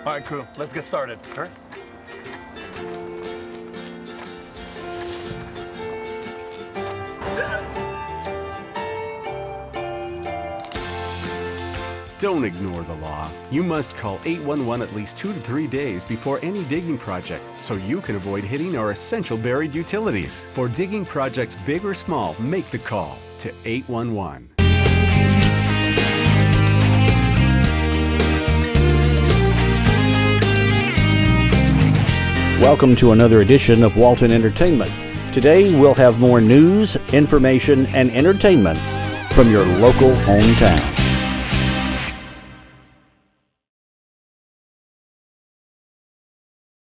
All right, crew, let's get started. Sure. Don't ignore the law. You must call 811 at least 2 to 3 days before any digging project so you can avoid hitting our essential buried utilities. For digging projects big or small, make the call to 811. Welcome to another edition of Walton Entertainment. Today we'll have more news, information, and entertainment from your local hometown.